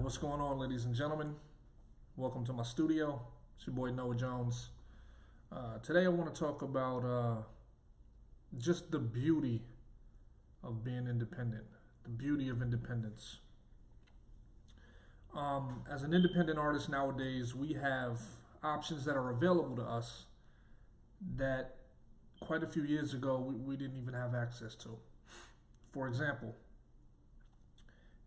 What's going on, ladies and gentlemen? Welcome to my studio. It's your boy Noah Jones. Today I want to talk about just the beauty of being independent, the beauty of independence. As an independent artist nowadays, we have options that are available to us that quite a few years ago we didn't even have access to. For example,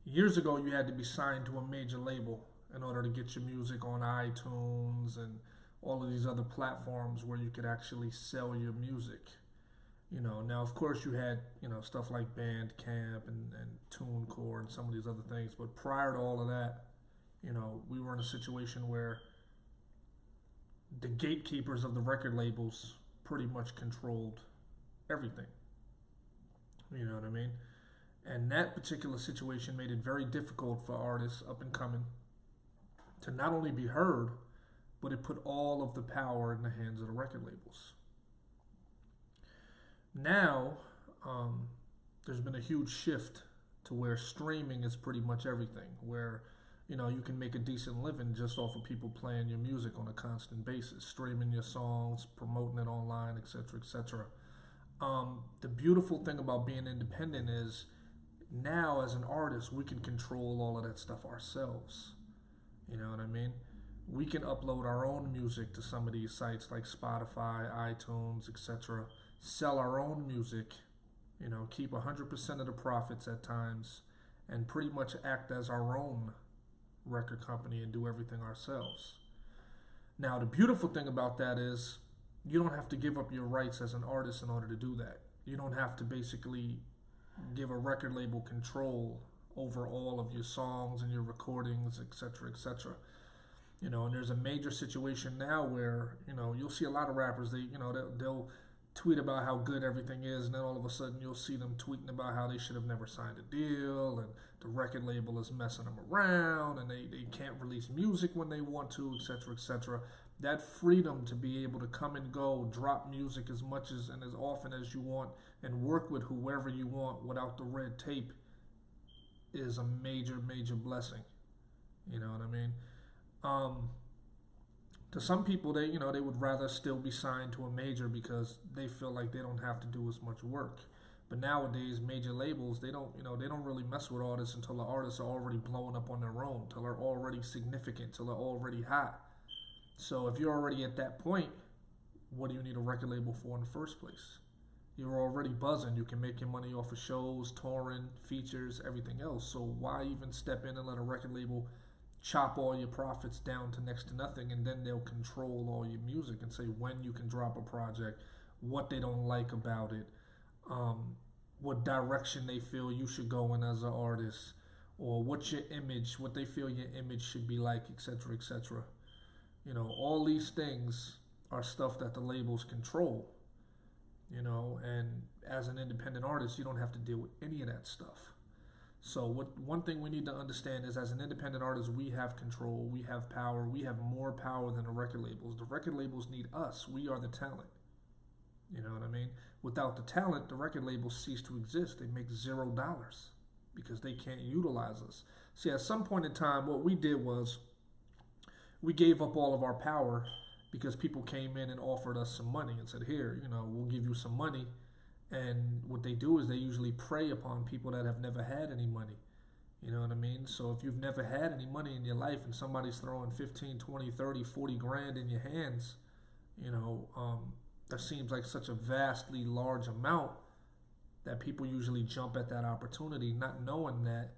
years ago you had to be signed to a major label in order to get your music on iTunes and all of these other platforms where you could actually sell your music. Now of course you had, stuff like Bandcamp and TuneCore and some of these other things, but prior to all of that, we were in a situation where the gatekeepers of the record labels pretty much controlled everything. You know what I mean? And that particular situation made it very difficult for artists up and coming to not only be heard, but it put all of the power in the hands of the record labels. Now, there's been a huge shift to where streaming is pretty much everything, where you can make a decent living just off of people playing your music on a constant basis, streaming your songs, promoting it online, etc., etc. The beautiful thing about being independent is now as an artist we can control all of that stuff ourselves. You know what I mean? We can upload our own music to some of these sites like Spotify, iTunes, etc. Sell our own music, keep 100% of the profits at times, and pretty much act as our own record company and do everything ourselves. Now, the beautiful thing about that is you don't have to give up your rights as an artist in order to do that. You don't have to basically give a record label control over all of your songs and your recordings, etc., etc. And there's a major situation now where you'll see a lot of rappers. They'll tweet about how good everything is, and then all of a sudden you'll see them tweeting about how they should have never signed a deal, and the record label is messing them around, and they can't release music when they want to, etc., etc. That freedom to be able to come and go, drop music as much as and as often as you want, and work with whoever you want without the red tape is a major, major blessing. You know what I mean? To some people, they would rather still be signed to a major because they feel like they don't have to do as much work. But nowadays, major labels, they don't really mess with artists until the artists are already blowing up on their own, till they're already significant, till they're already hot. So if you're already at that point, what do you need a record label for in the first place? You're already buzzing. You can make your money off of shows, touring, features, everything else. So why even step in and let a record label chop all your profits down to next to nothing, and then they'll control all your music and say when you can drop a project, what they don't like about it, what direction they feel you should go in as an artist, or what's your image, what they feel your image should be like, etc., etc. All these things are stuff that the labels control. And as an independent artist, you don't have to deal with any of that stuff. So one thing we need to understand is as an independent artist, we have control, we have power, we have more power than the record labels. The record labels need us. We are the talent. You know what I mean? Without the talent, the record labels cease to exist. They make $0 because they can't utilize us. See, at some point in time, what we did was we gave up all of our power because people came in and offered us some money and said, here, we'll give you some money. And what they do is they usually prey upon people that have never had any money. You know what I mean? So if you've never had any money in your life and somebody's throwing 15, 20, 30, 40 grand in your hands, that seems like such a vastly large amount that people usually jump at that opportunity, not knowing that,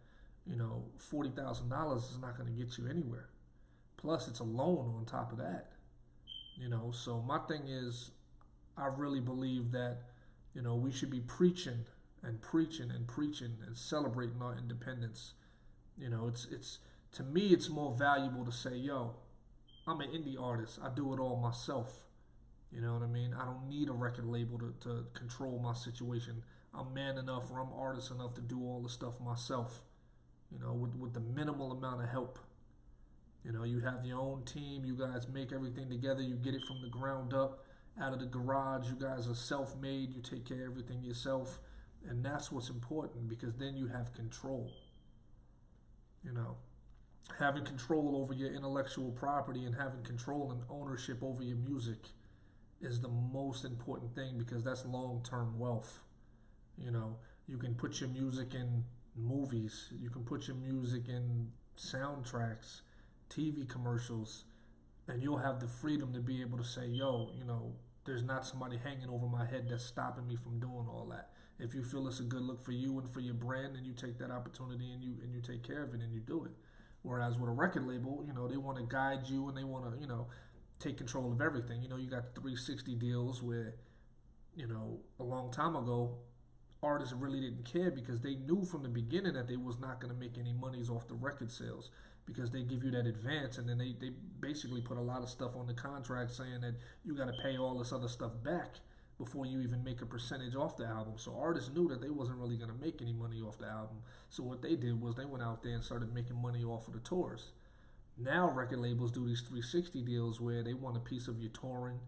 $40,000 is not going to get you anywhere. Plus, it's a loan on top of that. So my thing is, I really believe that we should be preaching and preaching and preaching and celebrating our independence. It's to me, it's more valuable to say, yo, I'm an indie artist. I do it all myself. You know what I mean? I don't need a record label to control my situation. I'm man enough or I'm artist enough to do all the stuff myself, with the minimal amount of help. You have your own team. You guys make everything together. You get it from the ground up. Out of the garage, you guys are self-made, you take care of everything yourself, and that's what's important because then you have control. Having control over your intellectual property and having control and ownership over your music is the most important thing, because that's long-term wealth. You know, you can put your music in movies, you can put your music in soundtracks, TV commercials, and you'll have the freedom to be able to say, yo, there's not somebody hanging over my head that's stopping me from doing all that. If you feel it's a good look for you and for your brand, then you take that opportunity and you take care of it and you do it. Whereas with a record label, they want to guide you and they want to, take control of everything. You got the 360 deals where, a long time ago, artists really didn't care because they knew from the beginning that they was not going to make any monies off the record sales, because they give you that advance, and then they basically put a lot of stuff on the contract saying that you got to pay all this other stuff back before you even make a percentage off the album. So artists knew that they wasn't really going to make any money off the album. So what they did was they went out there and started making money off of the tours. Now record labels do these 360 deals where they want a piece of your touring,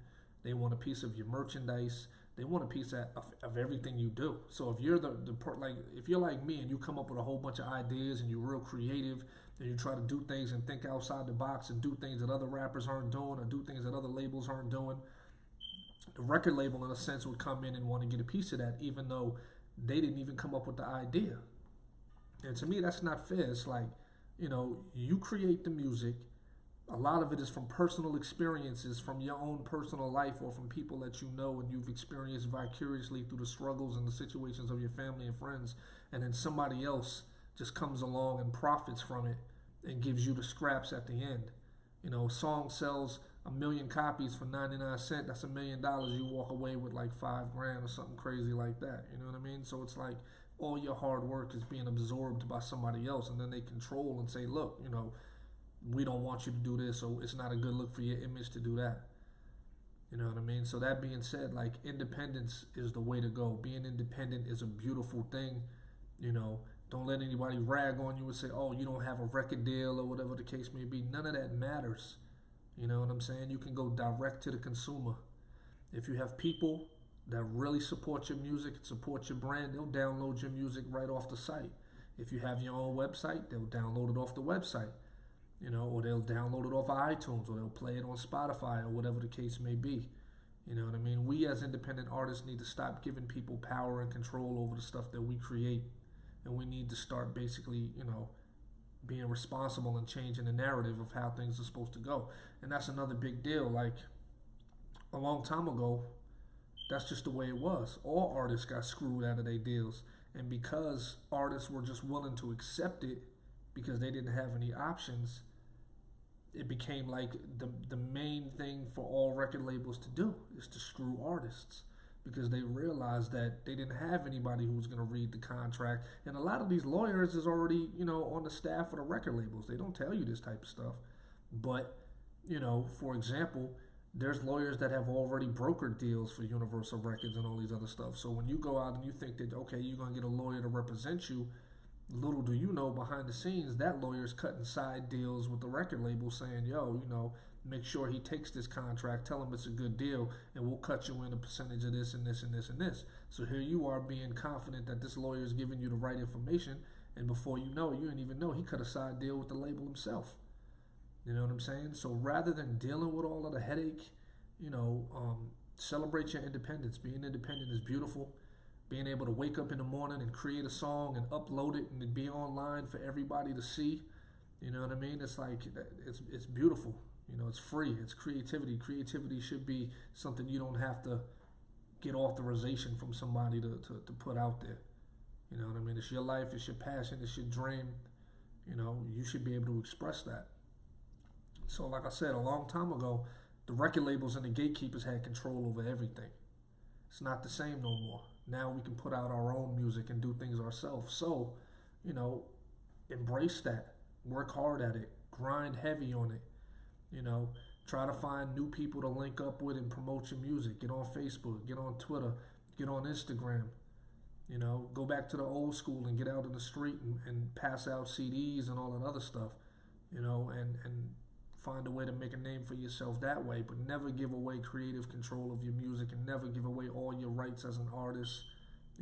they want a piece of your merchandise, they want a piece of everything you do. So if you're if you're like me and you come up with a whole bunch of ideas and you're real creative and you try to do things and think outside the box and do things that other rappers aren't doing or do things that other labels aren't doing, the record label in a sense would come in and want to get a piece of that, even though they didn't even come up with the idea. And to me, that's not fair. It's like, you create the music. A lot of it is from personal experiences, from your own personal life, or from people that you know and you've experienced vicariously through the struggles and the situations of your family and friends. And then somebody else just comes along and profits from it and gives you the scraps at the end. A song sells 1,000,000 copies for 99 cents. That's $1,000,000. You walk away with like $5,000 or something crazy like that. You know what I mean? So it's like all your hard work is being absorbed by somebody else, and then they control and say, look, we don't want you to do this, so it's not a good look for your image to do that. You know what I mean? So that being said, like, independence is the way to go. Being independent is a beautiful thing. Don't let anybody rag on you and say, oh, you don't have a record deal or whatever the case may be. None of that matters. You know what I'm saying? You can go direct to the consumer. If you have people that really support your music and support your brand, they'll download your music right off the site. If you have your own website, they'll download it off the website. Or they'll download it off of iTunes, or they'll play it on Spotify, or whatever the case may be. You know what I mean? We as independent artists need to stop giving people power and control over the stuff that we create. And we need to start basically, being responsible and changing the narrative of how things are supposed to go. And that's another big deal. Like, a long time ago, that's just the way it was. All artists got screwed out of their deals. And because artists were just willing to accept it because they didn't have any options, it became like the main thing for all record labels to do is to screw artists, because they realized that they didn't have anybody who was going to read the contract. And a lot of these lawyers is already, on the staff of the record labels. They don't tell you this type of stuff. But, for example, there's lawyers that have already brokered deals for Universal Records and all these other stuff. So when you go out and you think that, okay, you're going to get a lawyer to represent you, little do you know, behind the scenes, that lawyer's cutting side deals with the record label saying, yo, make sure he takes this contract, tell him it's a good deal, and we'll cut you in a percentage of this and this and this and this. So here you are being confident that this lawyer is giving you the right information, and before you know it, you didn't even know he cut a side deal with the label himself. You know what I'm saying? So rather than dealing with all of the headache, celebrate your independence. Being independent is beautiful. Being able to wake up in the morning and create a song and upload it and be online for everybody to see, you know what I mean? It's like, it's beautiful. It's free. It's creativity. Creativity should be something you don't have to get authorization from somebody to put out there. You know what I mean? It's your life. It's your passion. It's your dream. You should be able to express that. So like I said, a long time ago, the record labels and the gatekeepers had control over everything. It's not the same no more. Now we can put out our own music and do things ourselves. So, embrace that. Work hard at it. Grind heavy on it. Try to find new people to link up with and promote your music. Get on Facebook, get on Twitter, get on Instagram. Go back to the old school and get out in the street and pass out CDs and all that other stuff. And find a way to make a name for yourself that way, but never give away creative control of your music, and never give away all your rights as an artist.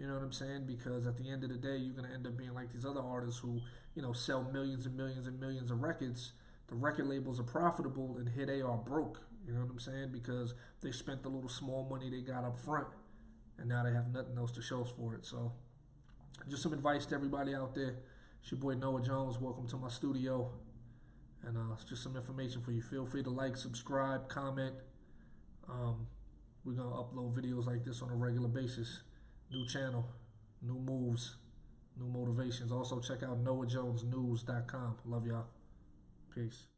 You know what I'm saying? Because at the end of the day, you're gonna end up being like these other artists who, you know, sell millions and millions and millions of records. The record labels are profitable, and here they are broke. You know what I'm saying? Because they spent the little small money they got up front, and now they have nothing else to show for it. So, just some advice to everybody out there. It's your boy Noah Jones. Welcome to my studio, and it's just some information for you. Feel free to like, subscribe, comment. We're gonna upload videos like this on a regular basis. New channel, new moves, new motivations. Also check out NoahJonesNews.com. Love y'all. Peace.